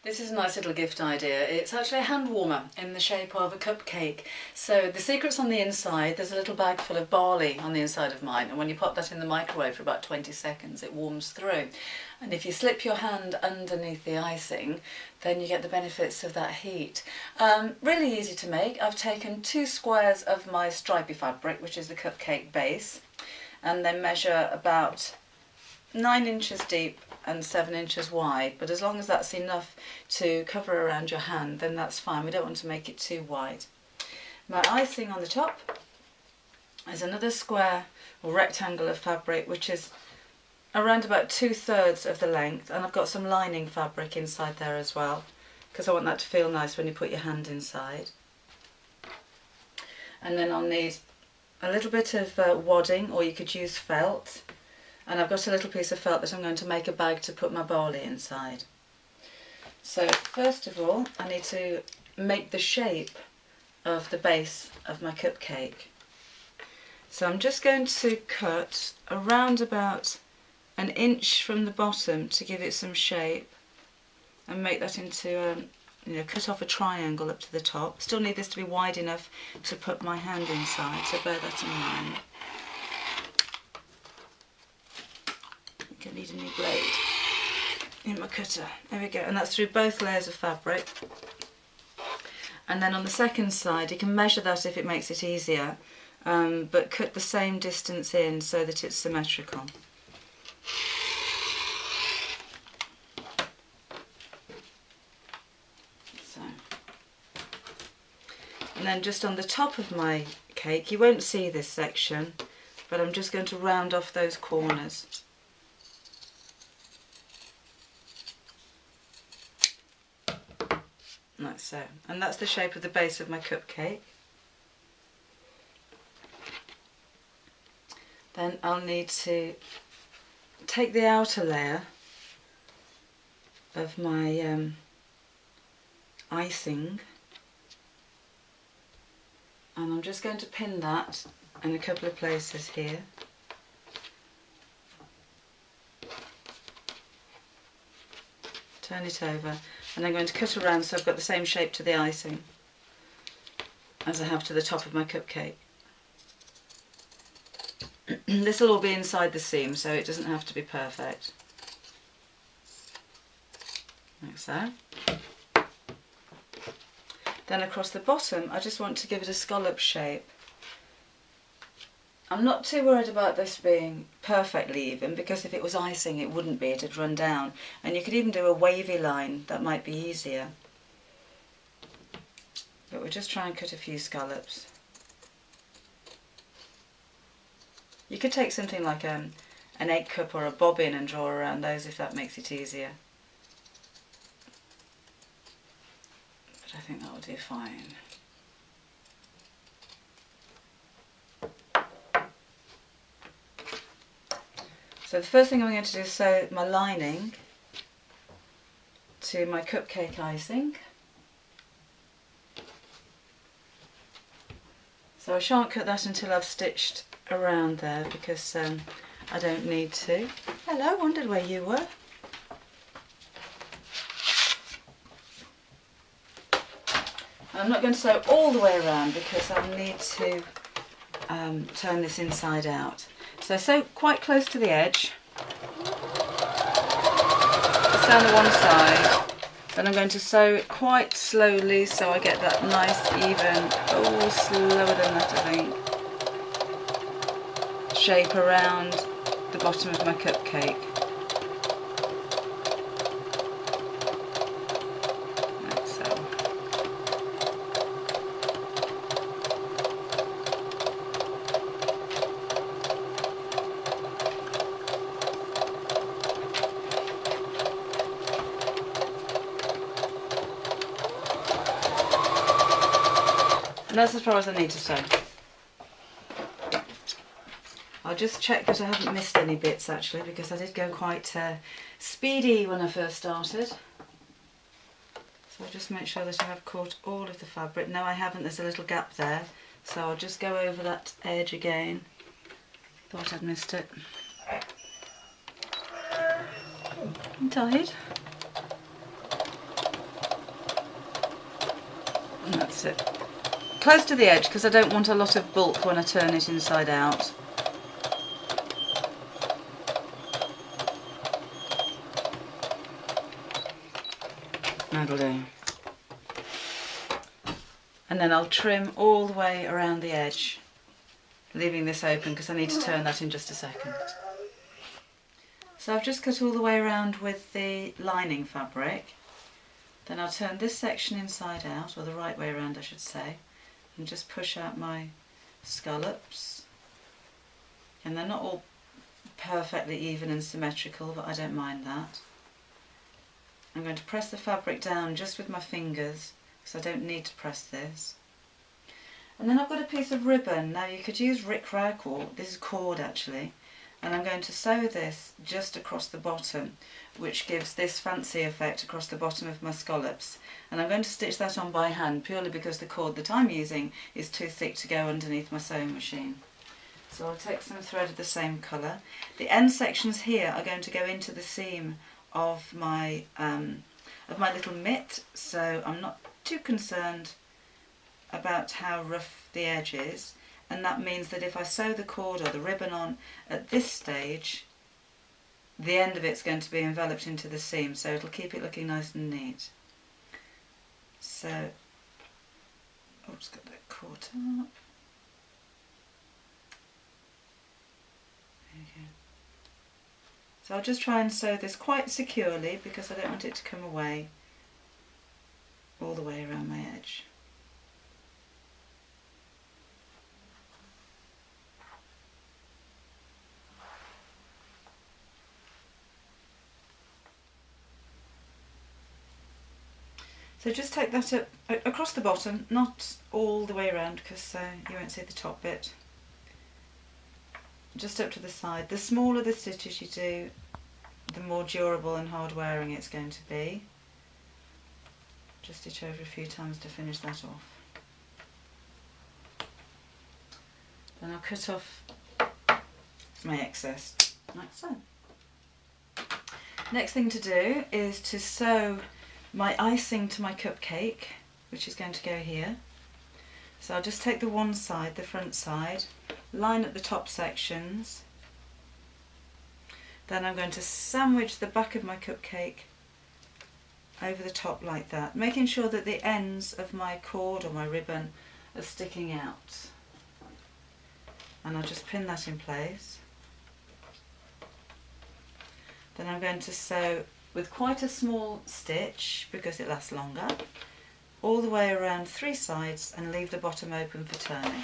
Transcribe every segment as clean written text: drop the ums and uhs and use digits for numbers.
This is a nice little gift idea. It's actually a hand warmer in the shape of a cupcake. So the secret's on the inside. There's a little bag full of barley on the inside of mine, and when you pop that in the microwave for about 20 seconds it warms through. And if you slip your hand underneath the icing, then you get the benefits of that heat. Really easy to make. I've taken 2 squares of my stripy fabric, which is the cupcake base, and then measure about 9 inches deep and 7 inches wide, but as long as that's enough to cover around your hand, then that's fine. We don't want to make it too wide. My icing on the top is another square or rectangle of fabric, which is around about 2/3 of the length, and I've got some lining fabric inside there as well, because I want that to feel nice when you put your hand inside. And then I'll need a little bit of wadding, or you could use felt. And I've got a little piece of felt that I'm going to make a bag to put my barley inside. So first of all, I need to make the shape of the base of my cupcake. So I'm just going to cut around about 1 inch from the bottom to give it some shape, and make that into cut off a triangle up to the top. Still need this to be wide enough to put my hand inside, so bear that in mind. I need a new blade in my cutter. There we go, and that's through both layers of fabric. And then on the second side, you can measure that if it makes it easier, but cut the same distance in so that it's symmetrical. So, and then just on the top of my cake, you won't see this section, but I'm just going to round off those corners. Like so, and that's the shape of the base of my cupcake. Then I'll need to take the outer layer of my icing, and I'm just going to pin that in a couple of places here. Turn it over, and I'm going to cut around so I've got the same shape to the icing as I have to the top of my cupcake. This will all be inside the seam, so it doesn't have to be perfect. Like so. Then across the bottom, I just want to give it a scallop shape. I'm not too worried about this being perfectly even, because if it was icing it wouldn't be, it'd run down. And you could even do a wavy line, that might be easier. But we'll just try and cut a few scallops. You could take something like an egg cup or a bobbin and draw around those if that makes it easier. But I think that will do fine. So the first thing I'm going to do is sew my lining to my cupcake icing. So I shan't cut that until I've stitched around there, because I don't need to. Hello, wondered where you were. I'm not going to sew all the way around because I'll need to turn this inside out. So sew quite close to the edge, just down the one side. Then I'm going to sew it quite slowly so I get that nice even, slower than that I think, shape around the bottom of my cupcake. Like so. And that's as far as I need to sew. I'll just check that I haven't missed any bits actually, because I did go quite speedy when I first started. So I'll just make sure that I have caught all of the fabric. No, I haven't, there's a little gap there. So I'll just go over that edge again. Thought I'd missed it. I'm tired. And that's it. Close to the edge because I don't want a lot of bulk when I turn it inside out. That'll do. And then I'll trim all the way around the edge, leaving this open because I need to turn that in just a second. So I've just cut all the way around with the lining fabric. Then I'll turn this section inside out, or the right way around I should say, and just push out my scallops. And they're not all perfectly even and symmetrical, but I don't mind that. I'm going to press the fabric down just with my fingers because I don't need to press this. And then I've got a piece of ribbon. Now you could use rickrack, or this is cord actually, and I'm going to sew this just across the bottom, which gives this fancy effect across the bottom of my scallops. And I'm going to stitch that on by hand purely because the cord that I'm using is too thick to go underneath my sewing machine. So I'll take some thread of the same colour. The end sections here are going to go into the seam of my little mitt, so I'm not too concerned about how rough the edge is, and that means that if I sew the cord or the ribbon on at this stage, the end of it's going to be enveloped into the seam, so it'll keep it looking nice and neat. So, oops, got that caught up. There you go. So I'll just try and sew this quite securely because I don't want it to come away all the way around my edge. So just take that up across the bottom, not all the way around because you won't see the top bit. Just up to the side. The smaller the stitches you do, the more durable and hard wearing it's going to be. Just stitch over a few times to finish that off. Then I'll cut off my excess, like so. Next thing to do is to sew my icing to my cupcake, which is going to go here. So I'll just take the one side, the front side, line up the top sections, then I'm going to sandwich the back of my cupcake over the top like that, making sure that the ends of my cord or my ribbon are sticking out. And I'll just pin that in place. Then I'm going to sew with quite a small stitch, because it lasts longer, all the way around 3 sides and leave the bottom open for turning.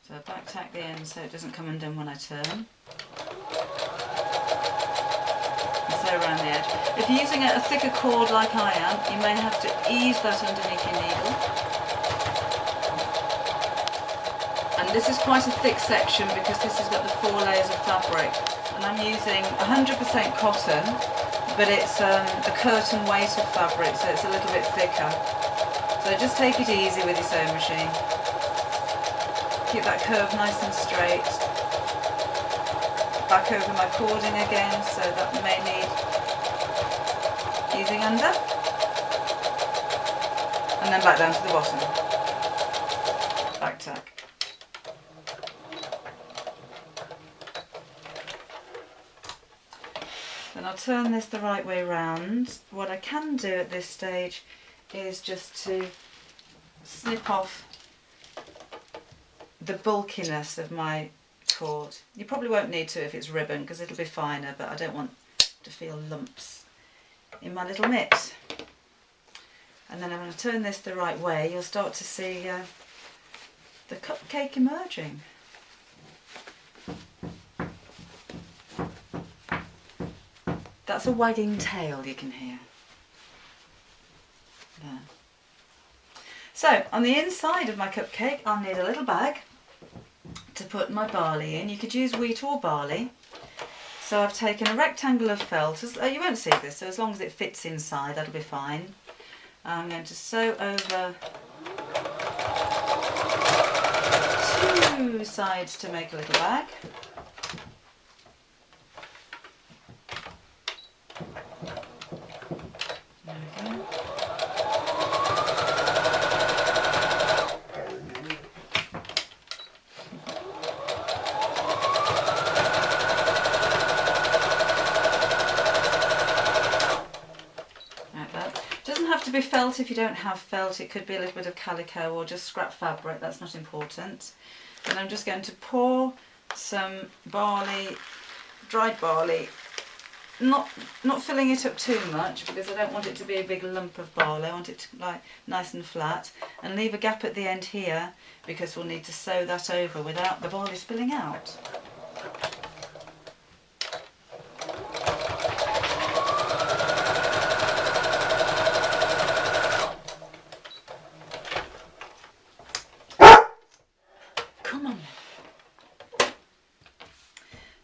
So I back tack the end so it doesn't come undone when I turn. And sew around the edge. If you're using a thicker cord like I am, you may have to ease that underneath your needle. And this is quite a thick section because this has got the 4 layers of fabric. And I'm using 100% cotton, but it's a curtain weight of fabric, so it's a little bit thicker. So just take it easy with your sewing machine. Keep that curve nice and straight. Back over my cording again, so that may need easing under. And then back down to the bottom. Back tack. Then I'll turn this the right way round. What I can do at this stage is just to snip off the bulkiness of my cord. You probably won't need to if it's ribbon because it'll be finer, but I don't want to feel lumps in my little mitt. And then I'm going to turn this the right way. You'll start to see the cupcake emerging. That's a wagging tail you can hear. There. So on the inside of my cupcake I'll need a little bag to put my barley in. You could use wheat or barley. So I've taken a rectangle of felt. You won't see this, so as long as it fits inside that'll be fine. I'm going to sew over 2 sides to make a little bag. doesn't have to be felt if you don't have felt. It could be a little bit of calico or just scrap fabric, that's not important. And I'm just going to pour some barley, dried barley, not filling it up too much because I don't want it to be a big lump of barley. I want it to lie nice and flat, and leave a gap at the end here because we'll need to sew that over without the barley spilling out.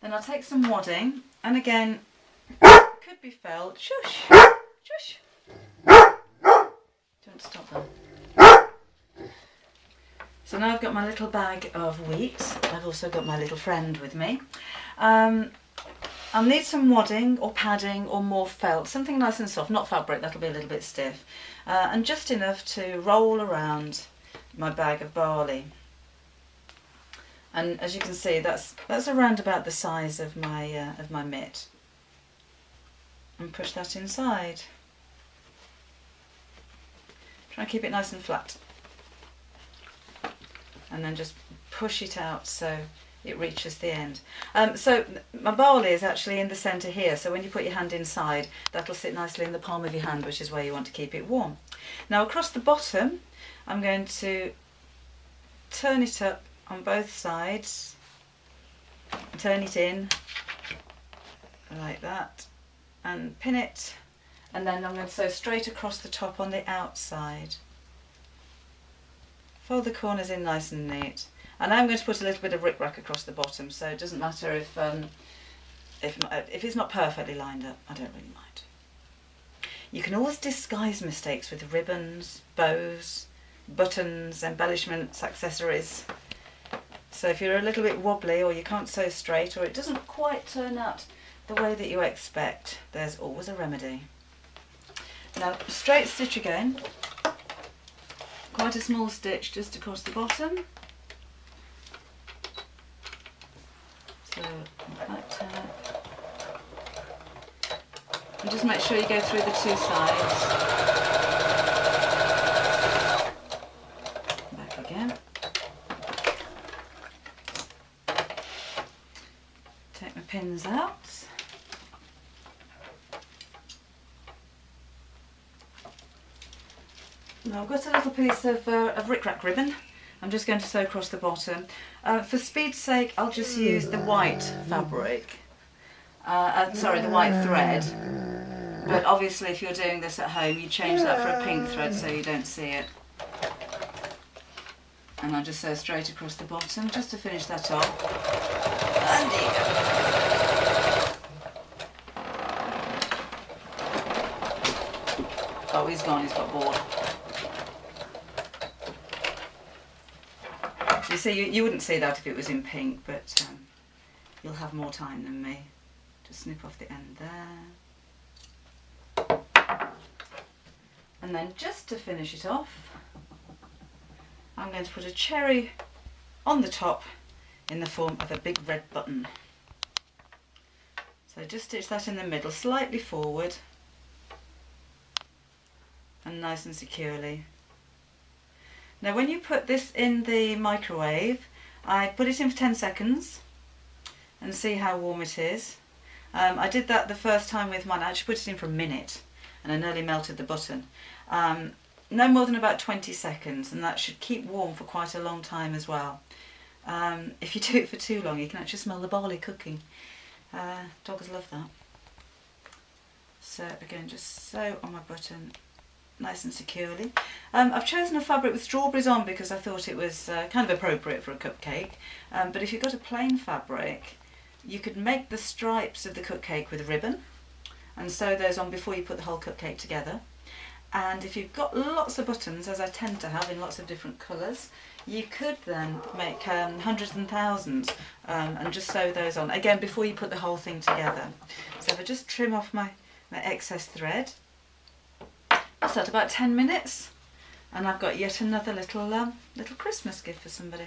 Then I'll take some wadding, and again, could be felt. Shush! Shush! Don't stop that. So now I've got my little bag of wheat. I've also got my little friend with me. I'll need some wadding or padding or more felt, something nice and soft, not fabric, that'll be a little bit stiff, and just enough to roll around my bag of barley. And as you can see, that's around about the size of my mitt. And push that inside. Try and keep it nice and flat. And then just push it out so it reaches the end. So my barley is actually in the centre here, so when you put your hand inside, that'll sit nicely in the palm of your hand, which is where you want to keep it warm. Now across the bottom, I'm going to turn it up on both sides, turn it in like that and pin it, and then I'm going to sew straight across the top on the outside. Fold the corners in nice and neat, and I'm going to put a little bit of rickrack across the bottom, so it doesn't matter if it's not perfectly lined up. I don't really mind. You can always disguise mistakes with ribbons, bows, buttons, embellishments, accessories. So if you're a little bit wobbly or you can't sew straight or it doesn't quite turn out the way that you expect, there's always a remedy. Now straight stitch again, quite a small stitch just across the bottom. So like that. And just make sure you go through the two sides. Back again. Take my pins out. Now I've got a little piece of rickrack ribbon. I'm just going to sew across the bottom. For speed's sake, I'll just use the white fabric. Sorry, the white thread. But obviously if you're doing this at home, you change that for a pink thread so you don't see it. And I'll just sew straight across the bottom just to finish that off. And there you go. Oh, he's gone, he's got bored. You see, you wouldn't see that if it was in pink, but you'll have more time than me. Just snip off the end there. And then just to finish it off, I'm going to put a cherry on the top in the form of a big red button. So just stitch that in the middle, slightly forward and nice and securely. Now when you put this in the microwave, I put it in for 10 seconds and see how warm it is. I did that the first time with mine. I actually put it in for a minute and I nearly melted the button. No more than about 20 seconds, and that should keep warm for quite a long time as well. If you do it for too long, you can actually smell the barley cooking. Dogs love that. So again, just sew on my button nice and securely. I've chosen a fabric with strawberries on because I thought it was kind of appropriate for a cupcake. But if you've got a plain fabric, you could make the stripes of the cupcake with ribbon and sew those on before you put the whole cupcake together. And if you've got lots of buttons, as I tend to have in lots of different colours, you could then make hundreds and thousands and just sew those on, again before you put the whole thing together. So if I just trim off my excess thread, that's at about 10 minutes, and I've got yet another little Christmas gift for somebody.